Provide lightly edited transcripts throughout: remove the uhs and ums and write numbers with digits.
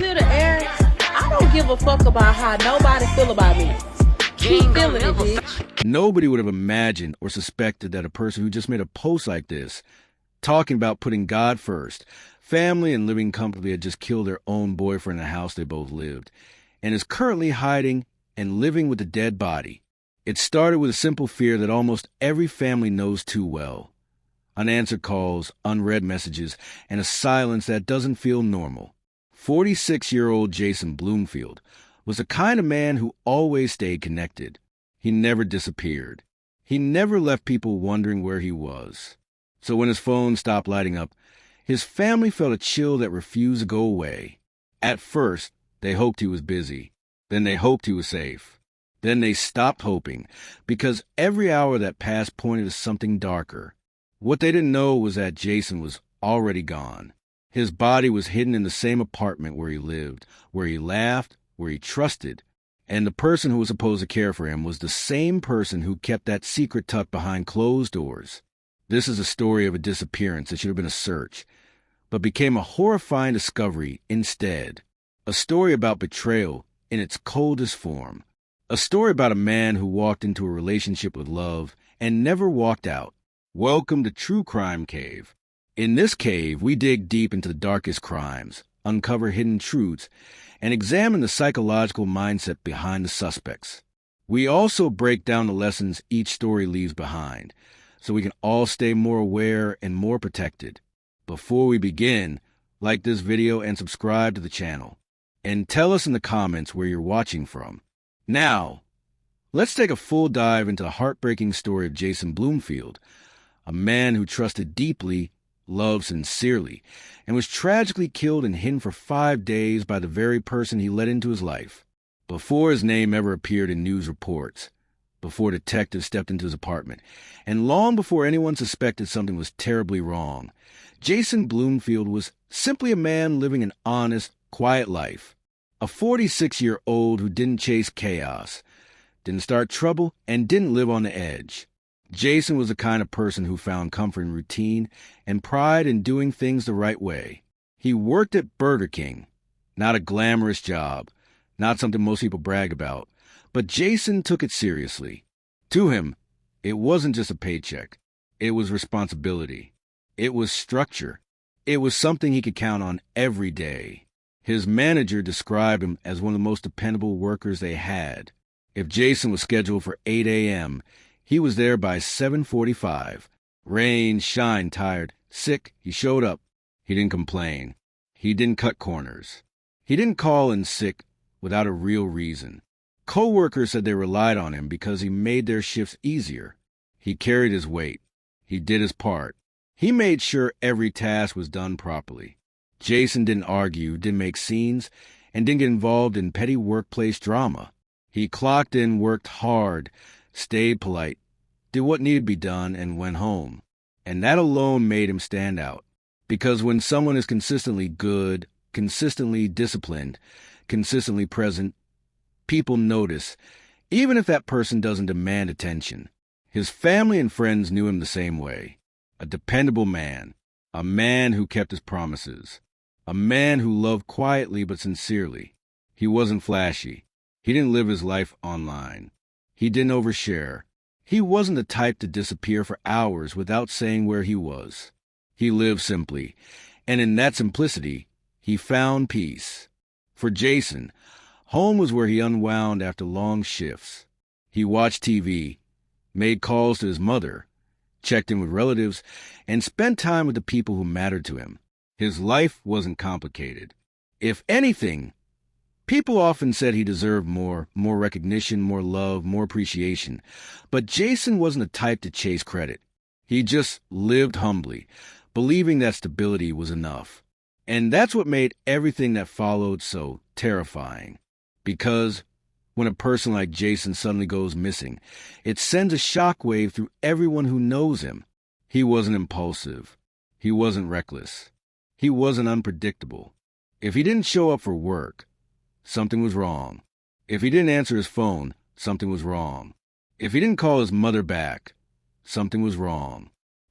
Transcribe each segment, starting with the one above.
clear the air. I don't give a fuck about how nobody feel about me. Keep feeling it, bitch. Nobody would have imagined or suspected that a person who just made a post like this, talking about putting God first, family, and living comfortably, had just killed their own boyfriend in the house they both lived, and is currently hiding and living with a dead body. It started with a simple fear that almost every family knows too well. Unanswered calls, unread messages, and a silence that doesn't feel normal. 46-year-old Jason Bloomfield was the kind of man who always stayed connected. He never disappeared. He never left people wondering where he was. So when his phone stopped lighting up, his family felt a chill that refused to go away. At first, they hoped he was busy. Then they hoped he was safe. Then they stopped hoping, because every hour that passed pointed to something darker. What they didn't know was that Jason was already gone. His body was hidden in the same apartment where he lived, where he laughed, where he trusted. And the person who was supposed to care for him was the same person who kept that secret tucked behind closed doors. This is a story of a disappearance that should have been a search, but became a horrifying discovery instead. A story about betrayal in its coldest form. A story about a man who walked into a relationship with love and never walked out. Welcome to True Crime Cave. In this cave, we dig deep into the darkest crimes, uncover hidden truths, and examine the psychological mindset behind the suspects. We also break down the lessons each story leaves behind, so we can all stay more aware and more protected. Before we begin, like this video and subscribe to the channel. And tell us in the comments where you're watching from. Now, let's take a full dive into the heartbreaking story of Jason Bloomfield, a man who trusted deeply, loved sincerely, and was tragically killed and hidden for 5 days by the very person he let into his life. Before his name ever appeared in news reports, before detectives stepped into his apartment, and long before anyone suspected something was terribly wrong, Jason Bloomfield was simply a man living an honest, quiet life. A 46-year-old who didn't chase chaos, didn't start trouble, and didn't live on the edge. Jason was the kind of person who found comfort in routine and pride in doing things the right way. He worked at Burger King, not a glamorous job, not something most people brag about, but Jason took it seriously. To him, it wasn't just a paycheck. It was responsibility. It was structure. It was something he could count on every day. His manager described him as one of the most dependable workers they had. If Jason was scheduled for 8 a.m., he was there by 7:45. Rain, shine, tired, sick, he showed up. He didn't complain. He didn't cut corners. He didn't call in sick without a real reason. Co-workers said they relied on him because he made their shifts easier. He carried his weight. He did his part. He made sure every task was done properly. Jason didn't argue, didn't make scenes, and didn't get involved in petty workplace drama. He clocked in, worked hard, stayed polite, did what needed to be done, and went home. And that alone made him stand out. Because when someone is consistently good, consistently disciplined, consistently present, people notice, even if that person doesn't demand attention. His family and friends knew him the same way. A dependable man. A man who kept his promises. A man who loved quietly but sincerely. He wasn't flashy. He didn't live his life online. He didn't overshare. He wasn't the type to disappear for hours without saying where he was. He lived simply, and in that simplicity, he found peace. For Jason, home was where he unwound after long shifts. He watched TV, made calls to his mother, checked in with relatives, and spent time with the people who mattered to him. His life wasn't complicated. If anything, people often said he deserved more recognition, more love, more appreciation. But Jason wasn't the type to chase credit. He just lived humbly, believing that stability was enough. And that's what made everything that followed so terrifying. Because when a person like Jason suddenly goes missing, it sends a shockwave through everyone who knows him. He wasn't impulsive. He wasn't reckless. He wasn't unpredictable. If he didn't show up for work, something was wrong. If he didn't answer his phone, something was wrong. If he didn't call his mother back, something was wrong.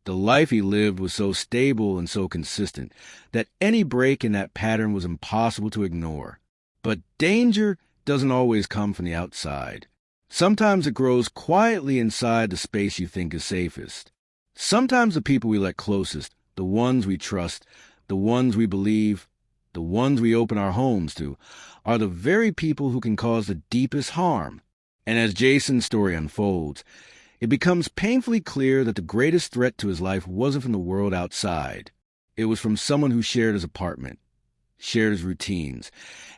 The life he lived was so stable and so consistent that any break in that pattern was impossible to ignore. But danger doesn't always come from the outside. Sometimes it grows quietly inside the space you think is safest. Sometimes the people we let closest, the ones we trust, the ones we believe, the ones we open our homes to, are the very people who can cause the deepest harm. And as Jason's story unfolds, it becomes painfully clear that the greatest threat to his life wasn't from the world outside. It was from someone who shared his apartment, shared his routines,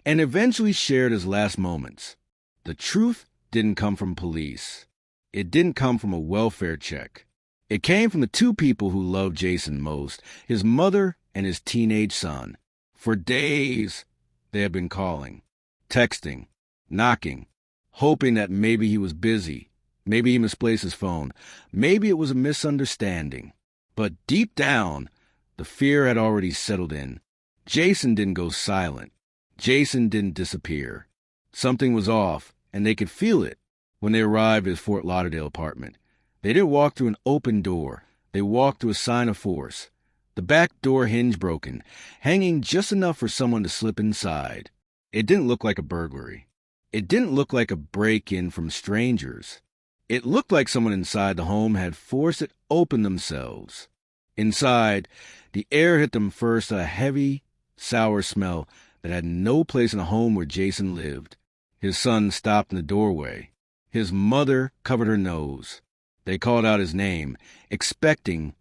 and eventually shared his last moments. The truth didn't come from police. It didn't come from a welfare check. It came from the two people who loved Jason most, his mother and his teenage son. For days, they had been calling, texting, knocking, hoping that maybe he was busy, maybe he misplaced his phone, maybe it was a misunderstanding. But deep down, the fear had already settled in. Jason didn't go silent. Jason didn't disappear. Something was off, and they could feel it when they arrived at his Fort Lauderdale apartment. They didn't walk through an open door. They walked through a sign of force. The back door hinge broken, hanging just enough for someone to slip inside. It didn't look like a burglary. It didn't look like a break-in from strangers. It looked like someone inside the home had forced it open themselves. Inside, the air hit them first, a heavy, sour smell that had no place in a home where Jason lived. His son stopped in the doorway. His mother covered her nose. They called out his name, expecting,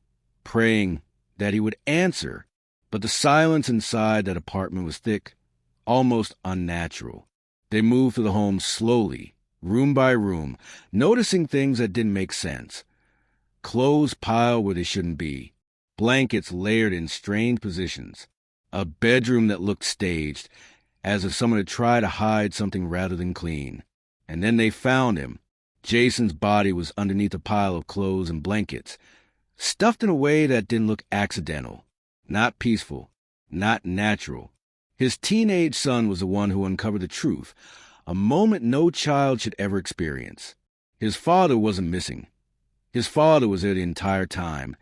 praying that he would answer, but the silence inside that apartment was thick, almost unnatural. They moved through the home slowly, room by room, noticing things that didn't make sense. Clothes piled where they shouldn't be, blankets layered in strange positions, a bedroom that looked staged, as if someone had tried to hide something rather than clean. And then they found him. Jason's body was underneath a pile of clothes and blankets, stuffed in a way that didn't look accidental, not peaceful, not natural. His teenage son was the one who uncovered the truth, a moment no child should ever experience. His father wasn't missing. His father was there the entire time,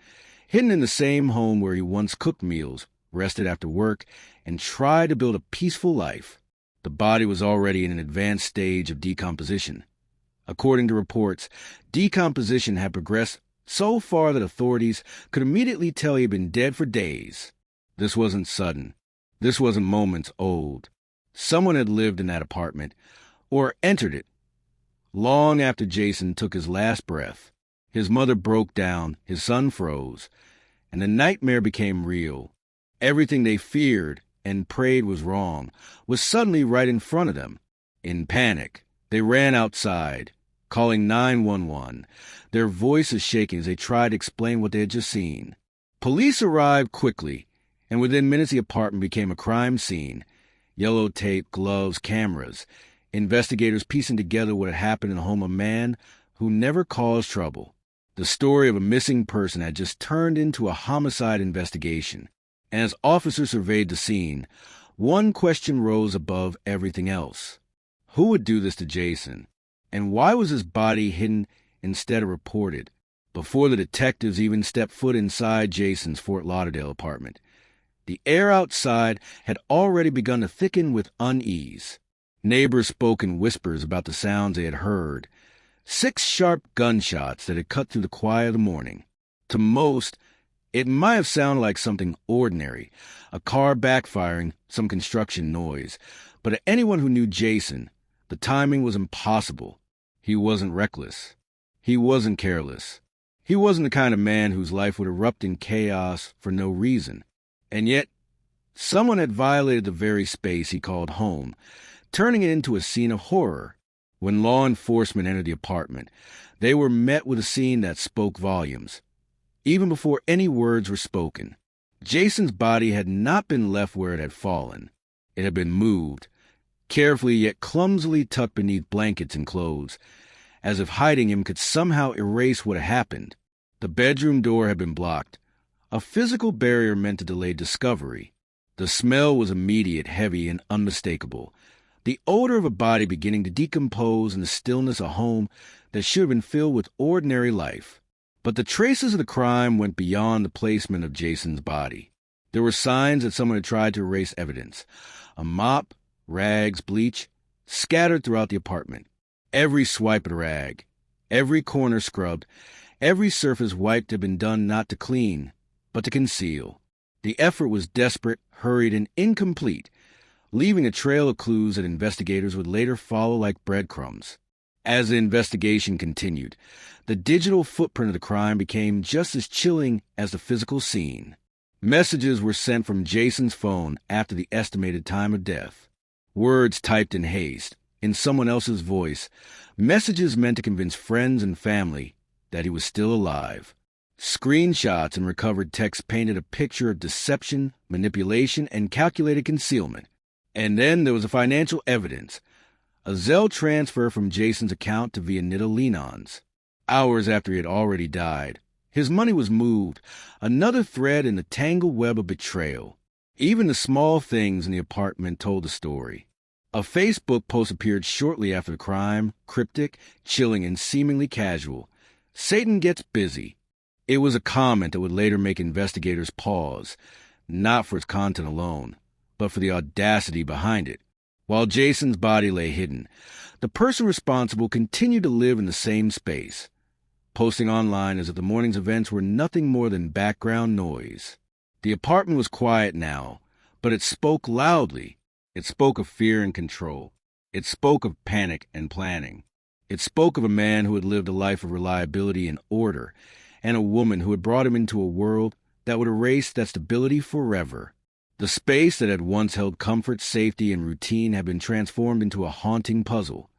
hidden in the same home where he once cooked meals, rested after work, and tried to build a peaceful life. The body was already in an advanced stage of decomposition. According to reports, decomposition had progressed so far that authorities could immediately tell he had been dead for days. This wasn't sudden. This wasn't moments old. Someone had lived in that apartment, or entered it, long after Jason took his last breath. His mother broke down, his son froze, and the nightmare became real. Everything they feared and prayed was wrong was suddenly right in front of them. In panic, they ran outside, calling 911, their voices shaking as they tried to explain what they had just seen. Police arrived quickly, and within minutes the apartment became a crime scene. Yellow tape, gloves, cameras. Investigators piecing together what had happened in the home of a man who never caused trouble. The story of a missing person had just turned into a homicide investigation. And as officers surveyed the scene, one question rose above everything else. Who would do this to Jason? And why was his body hidden instead of reported, before the detectives even stepped foot inside Jason's Fort Lauderdale apartment? The air outside had already begun to thicken with unease. Neighbors spoke in whispers about the sounds they had heard. 6 sharp gunshots that had cut through the quiet of the morning. To most, it might have sounded like something ordinary, a car backfiring, some construction noise. But to anyone who knew Jason, the timing was impossible. He wasn't reckless. He wasn't careless. He wasn't the kind of man whose life would erupt in chaos for no reason. And yet, someone had violated the very space he called home, turning it into a scene of horror. When law enforcement entered the apartment, they were met with a scene that spoke volumes. Even before any words were spoken, Jason's body had not been left where it had fallen. It had been moved, carefully yet clumsily tucked beneath blankets and clothes, as if hiding him could somehow erase what had happened. The bedroom door had been blocked, a physical barrier meant to delay discovery. The smell was immediate, heavy, and unmistakable. The odor of a body beginning to decompose in the stillness of a home that should have been filled with ordinary life. But the traces of the crime went beyond the placement of Jason's body. There were signs that someone had tried to erase evidence. A mop, rags, bleach, scattered throughout the apartment. Every swipe of the rag, every corner scrubbed, every surface wiped had been done not to clean, but to conceal. The effort was desperate, hurried, and incomplete, leaving a trail of clues that investigators would later follow like breadcrumbs. As the investigation continued, the digital footprint of the crime became just as chilling as the physical scene. Messages were sent from Jason's phone after the estimated time of death. Words typed in haste, in someone else's voice, messages meant to convince friends and family that he was still alive. Screenshots and recovered texts painted a picture of deception, manipulation, and calculated concealment. And then there was the financial evidence. A Zelle transfer from Jason's account to Veanitta Lenon's. Hours after he had already died, his money was moved, another thread in the tangled web of betrayal. Even the small things in the apartment told the story. A Facebook post appeared shortly after the crime, cryptic, chilling, and seemingly casual. Satan gets busy. It was a comment that would later make investigators pause, not for its content alone, but for the audacity behind it. While Jason's body lay hidden, the person responsible continued to live in the same space, posting online as if the morning's events were nothing more than background noise. The apartment was quiet now, but it spoke loudly. It spoke of fear and control. It spoke of panic and planning. It spoke of a man who had lived a life of reliability and order, and a woman who had brought him into a world that would erase that stability forever. The space that had once held comfort, safety, and routine had been transformed into a haunting puzzle,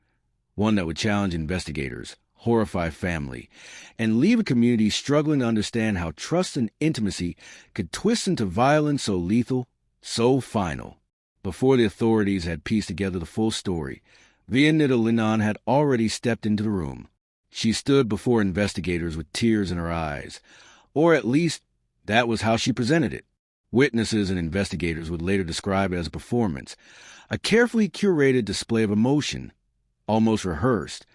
one that would challenge investigators, horrify family, and leave a community struggling to understand how trust and intimacy could twist into violence so lethal, so final. Before the authorities had pieced together the full story, Veanitta Lenon had already stepped into the room. She stood before investigators with tears in her eyes, or at least that was how she presented it. Witnesses and investigators would later describe it as a performance, a carefully curated display of emotion, almost rehearsed,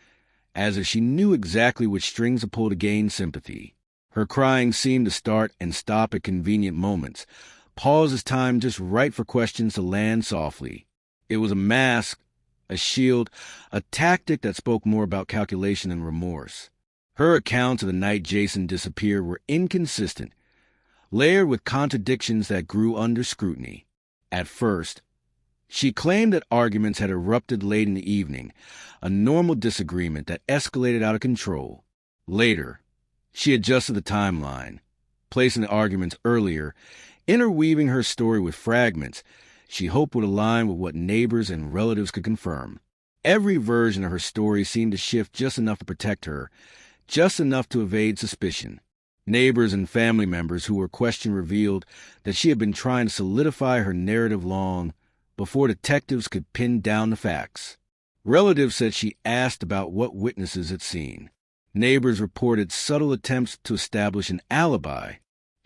as if she knew exactly which strings to pull to gain sympathy. Her crying seemed to start and stop at convenient moments, pauses timed just right for questions to land softly. It was a mask, a shield, a tactic that spoke more about calculation than remorse. Her accounts of the night Jason disappeared were inconsistent, layered with contradictions that grew under scrutiny. At first, she claimed that arguments had erupted late in the evening, a normal disagreement that escalated out of control. Later, she adjusted the timeline, placing the arguments earlier, interweaving her story with fragments she hoped would align with what neighbors and relatives could confirm. Every version of her story seemed to shift just enough to protect her, just enough to evade suspicion. Neighbors and family members who were questioned revealed that she had been trying to solidify her narrative long before detectives could pin down the facts. Relatives said she asked about what witnesses had seen. Neighbors reported subtle attempts to establish an alibi.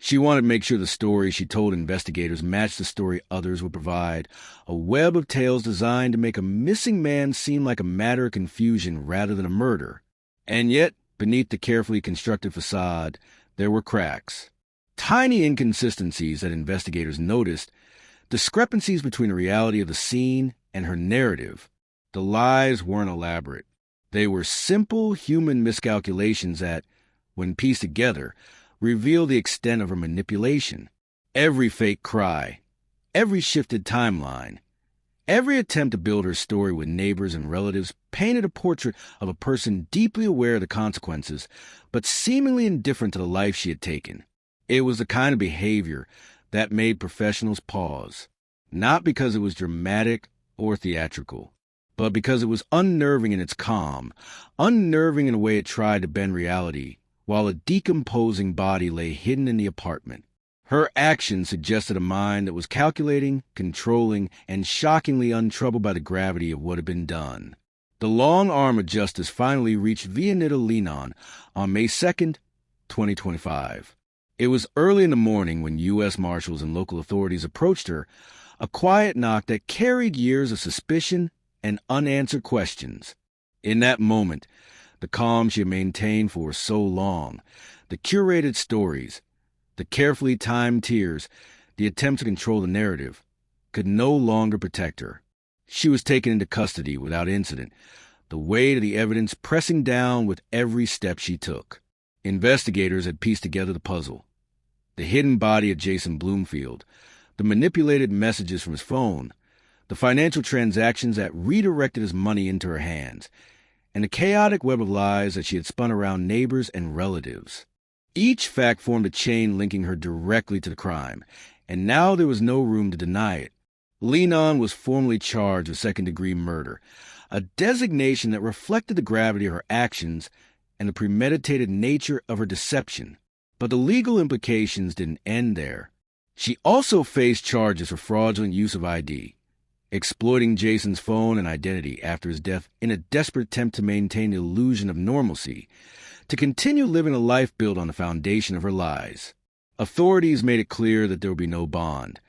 She wanted to make sure the story she told investigators matched the story others would provide, a web of tales designed to make a missing man seem like a matter of confusion rather than a murder. And yet, beneath the carefully constructed facade, there were cracks. Tiny inconsistencies that investigators noticed, discrepancies between the reality of the scene and her narrative. The lies weren't elaborate. They were simple human miscalculations that, when pieced together, reveal the extent of her manipulation. Every fake cry, every shifted timeline, every attempt to build her story with neighbors and relatives painted a portrait of a person deeply aware of the consequences, but seemingly indifferent to the life she had taken. It was the kind of behavior that made professionals pause, not because it was dramatic or theatrical, but because it was unnerving in its calm, unnerving in a way it tried to bend reality, while a decomposing body lay hidden in the apartment. Her actions suggested a mind that was calculating, controlling, and shockingly untroubled by the gravity of what had been done. The long arm of justice finally reached Veanitta Lenon on May 2nd, 2025. It was early in the morning when U.S. Marshals and local authorities approached her, a quiet knock that carried years of suspicion and unanswered questions. In that moment, The calm she had maintained for so long, the curated stories, the carefully timed tears, the attempt to control the narrative, could no longer protect her. She was taken into custody without incident, the weight of the evidence pressing down with every step she took. Investigators had pieced together the puzzle. The hidden body of Jason Bloomfield, the manipulated messages from his phone, the financial transactions that redirected his money into her hands, and the chaotic web of lies that she had spun around neighbors and relatives. Each fact formed a chain linking her directly to the crime, and now there was no room to deny it. Lenon was formally charged with second-degree murder, a designation that reflected the gravity of her actions and the premeditated nature of her deception. But the legal implications didn't end there. She also faced charges for fraudulent use of ID, exploiting Jason's phone and identity after his death in a desperate attempt to maintain the illusion of normalcy, to continue living a life built on the foundation of her lies. Authorities made it clear that there would be no bond.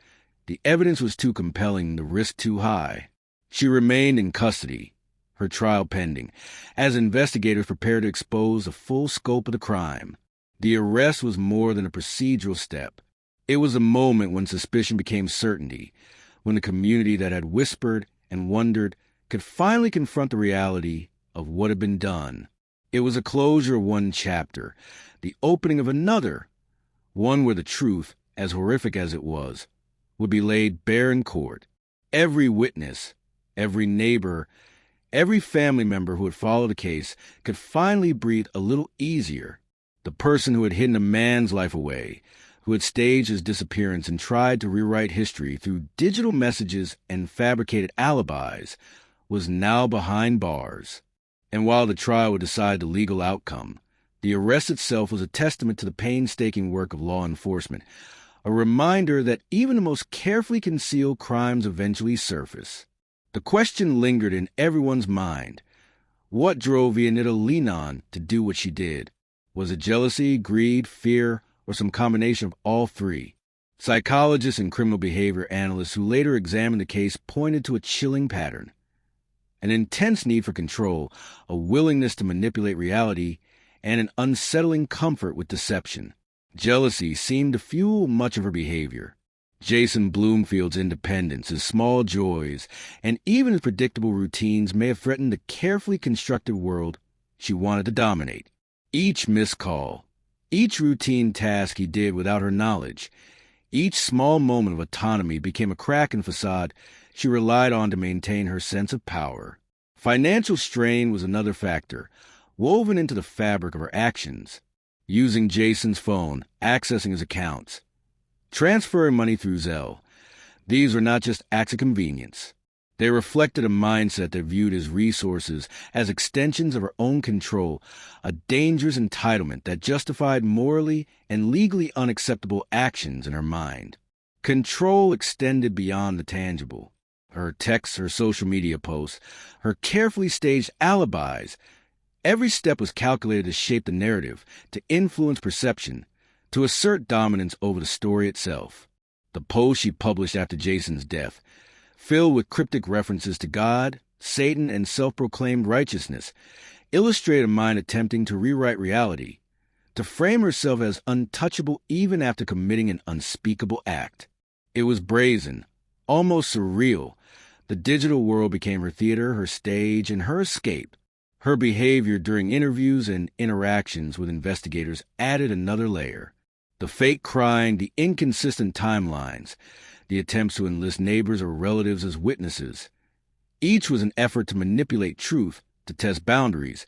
The evidence was too compelling, the risk too high. She remained in custody, her trial pending, as investigators prepared to expose the full scope of the crime. The arrest was more than a procedural step. It was a moment when suspicion became certainty, when the community that had whispered and wondered could finally confront the reality of what had been done. It was a closure of one chapter, the opening of another, one where the truth, as horrific as it was, would be laid bare in court. Every witness, every neighbor, every family member who had followed the case could finally breathe a little easier. The person who had hidden a man's life away, who had staged his disappearance and tried to rewrite history through digital messages and fabricated alibis, was now behind bars. And while the trial would decide the legal outcome, the arrest itself was a testament to the painstaking work of law enforcement, a reminder that even the most carefully concealed crimes eventually surface. The question lingered in everyone's mind. What drove Veanitta Lenon to do what she did? Was it jealousy, greed, fear, or some combination of all three? Psychologists and criminal behavior analysts who later examined the case pointed to a chilling pattern. An intense need for control, a willingness to manipulate reality, and an unsettling comfort with deception. Jealousy seemed to fuel much of her behavior. Jason Bloomfield's independence, his small joys, and even his predictable routines may have threatened the carefully constructed world she wanted to dominate. Each missed call, each routine task he did without her knowledge, each small moment of autonomy became a crack in facade she relied on to maintain her sense of power. Financial strain was another factor, woven into the fabric of her actions. Using Jason's phone, accessing his accounts, transferring money through Zelle. These were not just acts of convenience. They reflected a mindset that viewed his resources as extensions of her own control, a dangerous entitlement that justified morally and legally unacceptable actions in her mind. Control extended beyond the tangible. Her texts, her social media posts, her carefully staged alibis. Every step was calculated to shape the narrative, to influence perception, to assert dominance over the story itself. The post she published after Jason's death, filled with cryptic references to God, Satan, and self-proclaimed righteousness, illustrated a mind attempting to rewrite reality, to frame herself as untouchable even after committing an unspeakable act. It was brazen, almost surreal. The digital world became her theater, her stage, and her escape. Her behavior during interviews and interactions with investigators added another layer. The fake crying, the inconsistent timelines, the attempts to enlist neighbors or relatives as witnesses. Each was an effort to manipulate truth, to test boundaries,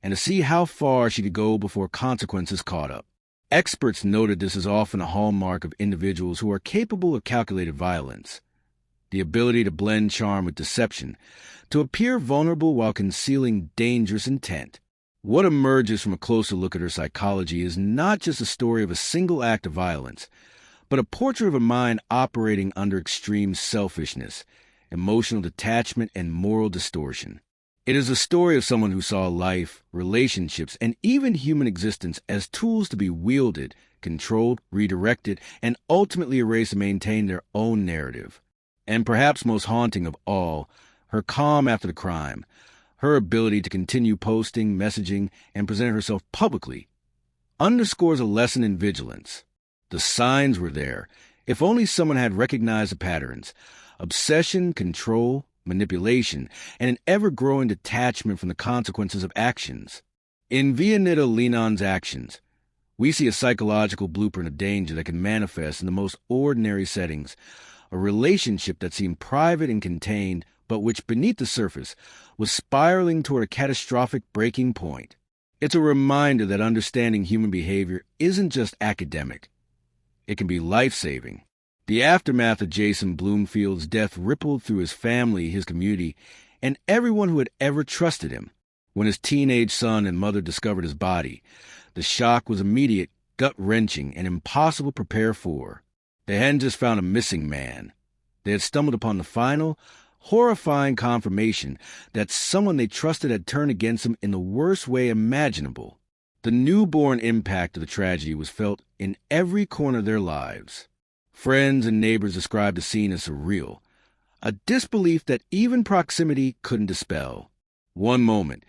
and to see how far she could go before consequences caught up. Experts noted this is often a hallmark of individuals who are capable of calculated violence. The ability to blend charm with deception, to appear vulnerable while concealing dangerous intent. What emerges from a closer look at her psychology is not just a story of a single act of violence, but a portrait of a mind operating under extreme selfishness, emotional detachment, and moral distortion. It is a story of someone who saw life, relationships, and even human existence as tools to be wielded, controlled, redirected, and ultimately erased to maintain their own narrative. And perhaps most haunting of all, her calm after the crime, Her ability to continue posting, messaging, and present herself publicly underscores a lesson in vigilance. The signs were there, if only someone had recognized the patterns: obsession, control, manipulation, and an ever-growing detachment from the consequences of actions. In Veanitta Lenon's actions, we see a psychological blueprint of danger that can manifest in the most ordinary settings, a relationship that seemed private and contained, but which, beneath the surface, was spiraling toward a catastrophic breaking point. It's a reminder that understanding human behavior isn't just academic. It can be life-saving. The aftermath of Jason Bloomfield's death rippled through his family, his community, and everyone who had ever trusted him. When his teenage son and mother discovered his body, the shock was immediate, gut-wrenching, and impossible to prepare for. They hadn't just found a missing man. They had stumbled upon the final, horrifying confirmation that someone they trusted had turned against them in the worst way imaginable. The newborn impact of the tragedy was felt in every corner of their lives. Friends and neighbors described the scene as surreal, a disbelief that even proximity couldn't dispel. One moment,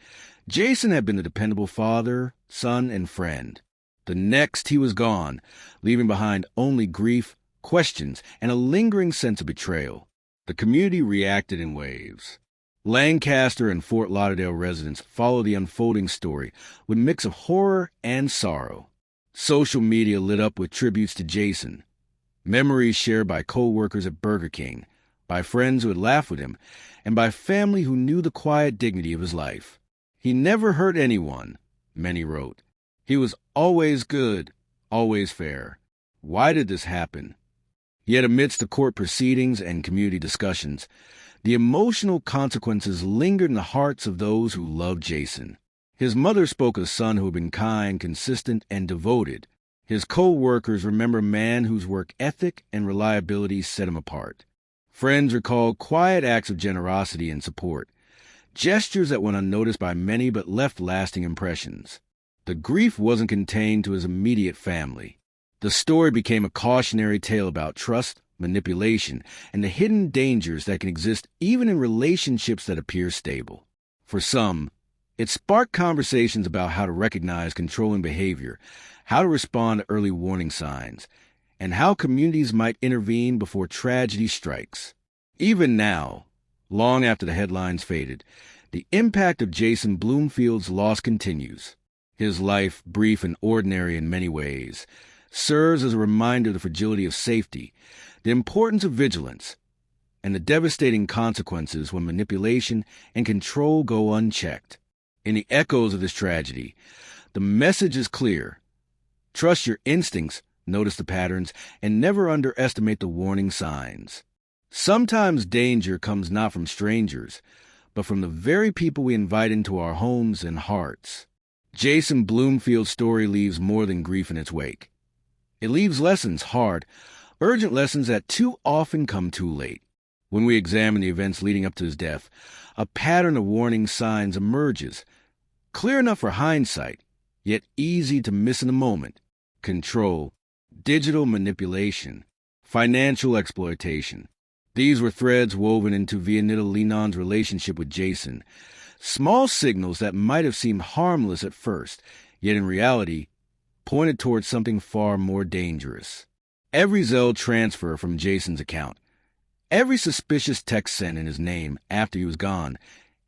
Jason had been the dependable father, son, and friend. The next, he was gone, leaving behind only grief, questions, and a lingering sense of betrayal. The community reacted in waves. Lancaster and Fort Lauderdale residents followed the unfolding story with a mix of horror and sorrow. Social media lit up with tributes to Jason, memories shared by co-workers at Burger King, by friends who had laughed with him, and by family who knew the quiet dignity of his life. He never hurt anyone, many wrote. He was always good, always fair. Why did this happen? Yet amidst the court proceedings and community discussions, the emotional consequences lingered in the hearts of those who loved Jason. His mother spoke of a son who had been kind, consistent, and devoted. His co-workers remember a man whose work ethic and reliability set him apart. Friends recalled quiet acts of generosity and support, gestures that went unnoticed by many but left lasting impressions. The grief wasn't contained to his immediate family. The story became a cautionary tale about trust, manipulation, and the hidden dangers that can exist even in relationships that appear stable. For some, it sparked conversations about how to recognize controlling behavior, how to respond to early warning signs, and how communities might intervene before tragedy strikes. Even now, long after the headlines faded, the impact of Jason Bloomfield's loss continues. His life, brief and ordinary in many ways, serves as a reminder of the fragility of safety, the importance of vigilance, and the devastating consequences when manipulation and control go unchecked. In the echoes of this tragedy, the message is clear. Trust your instincts, notice the patterns, and never underestimate the warning signs. Sometimes danger comes not from strangers, but from the very people we invite into our homes and hearts. Jason Bloomfield's story leaves more than grief in its wake. It leaves lessons, hard, urgent lessons that too often come too late. When we examine the events leading up to his death, a pattern of warning signs emerges, clear enough for hindsight, yet easy to miss in the moment. Control, digital manipulation, financial exploitation. These were threads woven into Veanitta Lenon's relationship with Jason, small signals that might have seemed harmless at first, yet in reality pointed towards something far more dangerous. Every Zelle transfer from Jason's account, every suspicious text sent in his name after he was gone,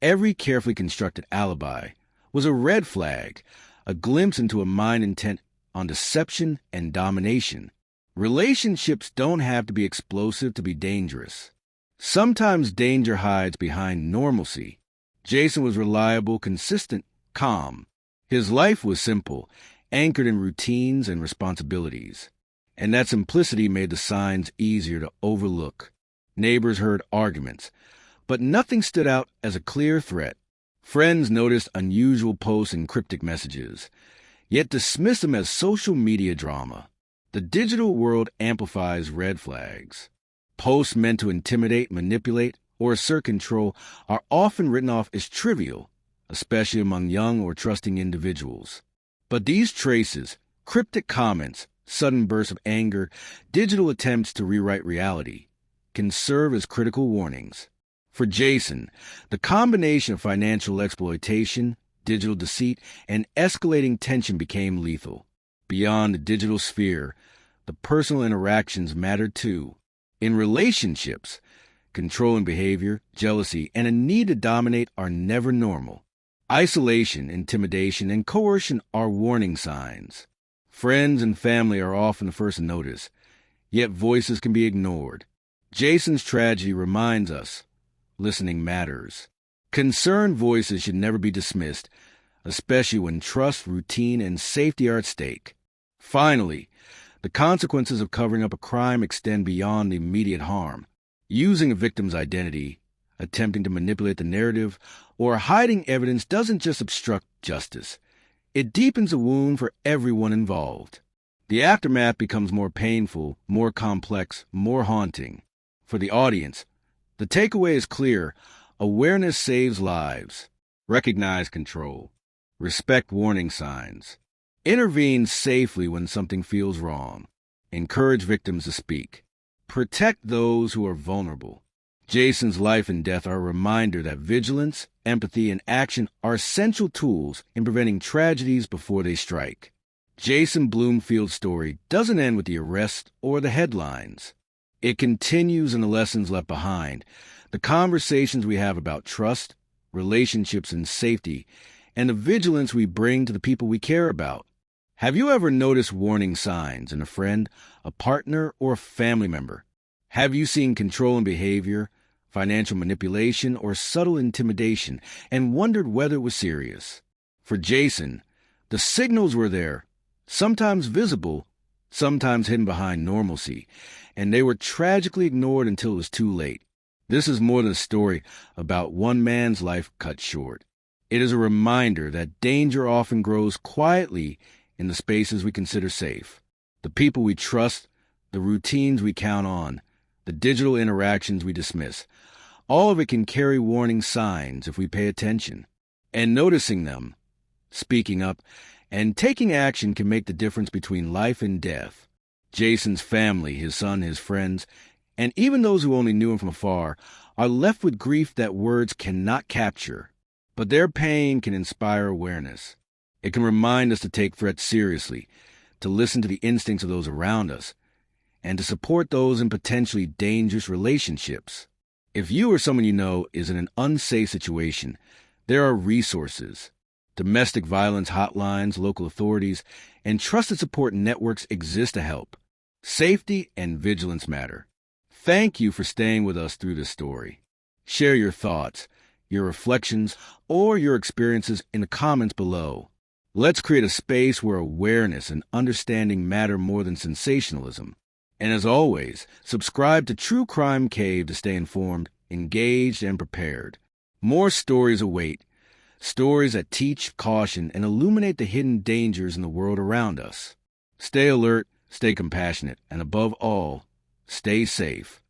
every carefully constructed alibi was a red flag, a glimpse into a mind intent on deception and domination. Relationships don't have to be explosive to be dangerous. Sometimes danger hides behind normalcy. Jason was reliable, consistent, calm. His life was simple, anchored in routines and responsibilities. And that simplicity made the signs easier to overlook. Neighbors heard arguments, but nothing stood out as a clear threat. Friends noticed unusual posts and cryptic messages, yet dismissed them as social media drama. The digital world amplifies red flags. Posts meant to intimidate, manipulate, or assert control are often written off as trivial, especially among young or trusting individuals. But these traces, cryptic comments, sudden bursts of anger, digital attempts to rewrite reality, can serve as critical warnings. For Jason, the combination of financial exploitation, digital deceit, and escalating tension became lethal. Beyond the digital sphere, the personal interactions mattered too. In relationships, controlling behavior, jealousy, and a need to dominate are never normal. Isolation, intimidation, and coercion are warning signs. Friends and family are often the first to notice, yet voices can be ignored. Jason's tragedy reminds us, listening matters. Concerned voices should never be dismissed, especially when trust, routine, and safety are at stake. Finally, the consequences of covering up a crime extend beyond the immediate harm. Using a victim's identity, attempting to manipulate the narrative, or hiding evidence doesn't just obstruct justice. It deepens the wound for everyone involved. The aftermath becomes more painful, more complex, more haunting. For the audience, the takeaway is clear. Awareness saves lives. Recognize control. Respect warning signs. Intervene safely when something feels wrong. Encourage victims to speak. Protect those who are vulnerable. Jason's life and death are a reminder that vigilance, empathy, and action are essential tools in preventing tragedies before they strike. Jason Bloomfield's story doesn't end with the arrest or the headlines. It continues in the lessons left behind, the conversations we have about trust, relationships, and safety, and the vigilance we bring to the people we care about. Have you ever noticed warning signs in a friend, a partner, or a family member? Have you seen controlling behavior, financial manipulation, or subtle intimidation, and wondered whether it was serious? For Jason, the signals were there, sometimes visible, sometimes hidden behind normalcy, and they were tragically ignored until it was too late. This is more than a story about one man's life cut short. It is a reminder that danger often grows quietly in the spaces we consider safe. The people we trust, the routines we count on, the digital interactions we dismiss, all of it can carry warning signs if we pay attention. And noticing them, speaking up, and taking action can make the difference between life and death. Jason's family, his son, his friends, and even those who only knew him from afar, are left with grief that words cannot capture. But their pain can inspire awareness. It can remind us to take threats seriously, to listen to the instincts of those around us, and to support those in potentially dangerous relationships. If you or someone you know is in an unsafe situation, there are resources. Domestic violence hotlines, local authorities, and trusted support networks exist to help. Safety and vigilance matter. Thank you for staying with us through this story. Share your thoughts, your reflections, or your experiences in the comments below. Let's create a space where awareness and understanding matter more than sensationalism. And as always, subscribe to True Crime Cave to stay informed, engaged, and prepared. More stories await. Stories that teach, caution, and illuminate the hidden dangers in the world around us. Stay alert, stay compassionate, and above all, stay safe.